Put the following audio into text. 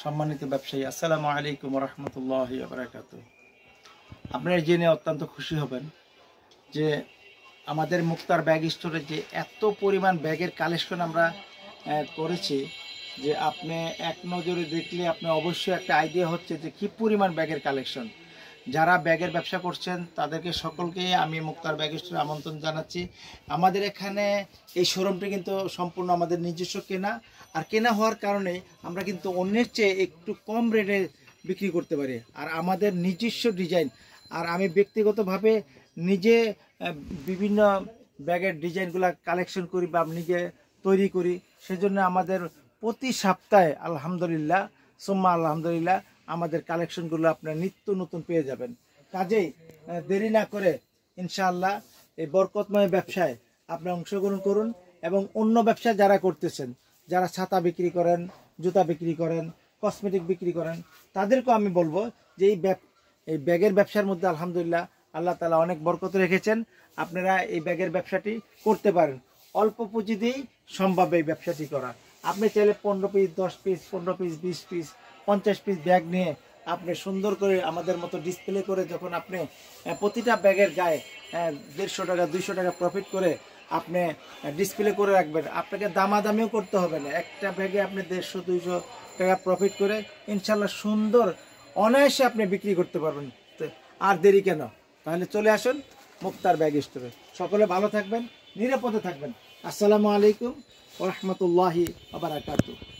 সম্মানিত ব্যবসায়ী, আসসালামু আলাইকুম ওয়া রাহমাতুল্লাহি ওয়া বারাকাতুহু। আপনারা জেনে অত্যন্ত খুশি হবেন যে আমাদের মুক্তার ব্যাগ স্টোরে যে এত পরিমাণ ব্যাগের কালেকশন আমরা করেছি যে আপনি এক নজরে দেখলে আপনি অবশ্যই একটা আইডিয়া হচ্ছে যে কী পরিমাণ ব্যাগের কালেকশন। যারা ব্যাগের ব্যবসা করছেন তাদেরকে সকলকেই আমি মুক্তার ব্যাগ স্টোরে আমন্ত্রণ জানাচ্ছি। আমাদের এখানে এই শোরুমটি কিন্তু সম্পূর্ণ আমাদের নিজস্ব কেনা, আর কেনা হওয়ার কারণে আমরা কিন্তু অন্যের চেয়ে একটু কম রেটে বিক্রি করতে পারি, আর আমাদের নিজস্ব ডিজাইন। আর আমি ব্যক্তিগতভাবে নিজে বিভিন্ন ব্যাগের ডিজাইনগুলো কালেকশন করি বা নিজে তৈরি করি। সেজন্য আমাদের প্রতি সপ্তাহে আলহামদুলিল্লাহ সুম্মা আলহামদুলিল্লাহ আমাদের কালেকশনগুলো আপনার নিত্য নতুন পেয়ে যাবেন। কাজেই দেরি না করে ইনশাআল্লাহ এই বরকতময় ব্যবসায় আপনি অংশগ্রহণ করুন, এবং অন্য ব্যবসা যারা করতেছেন, যারা ছাতা বিক্রি করেন, জুতা বিক্রি করেন, কসমেটিক বিক্রি করেন, তাদেরকেও আমি বলবো যে এই ব্যাগের ব্যবসার মধ্যে আলহামদুলিল্লাহ আল্লাহ তাআলা অনেক বরকত রেখেছেন। আপনারা এই ব্যাগের ব্যবসাটি করতে পারেন। অল্প পুঁজি দিয়েই সম্ভব এই ব্যবসাটি করা। আপনি চাইলে 15 piece, 10 piece, 15 piece, 20 piece, 50 piece bag নিয়ে আপনি সুন্দর করে আমাদের মতো ডিসপ্লে করে যখন আপনি প্রতিটা ব্যাগের গায়ে 150 টাকা 200 টাকা প্রফিট করে আপনি ডিসপ্লে করে রাখবেন, আপনাকে দামাদামিও করতে হবে না। একটা ব্যাগে আপনি 150-200 টাকা প্রফিট করে ইনশাল্লাহ সুন্দর অনায়াসে আপনি বিক্রি করতে পারবেন। আর দেরি কেন? তাহলে চলে আসুন মুক্তার ব্যাগ স্টোরে। সকলে ভালো থাকবেন, নিরাপদে থাকবেন। আসসালামু আলাইকুম ওয়া রাহমাতুল্লাহি ওয়া বারাকাতুহু।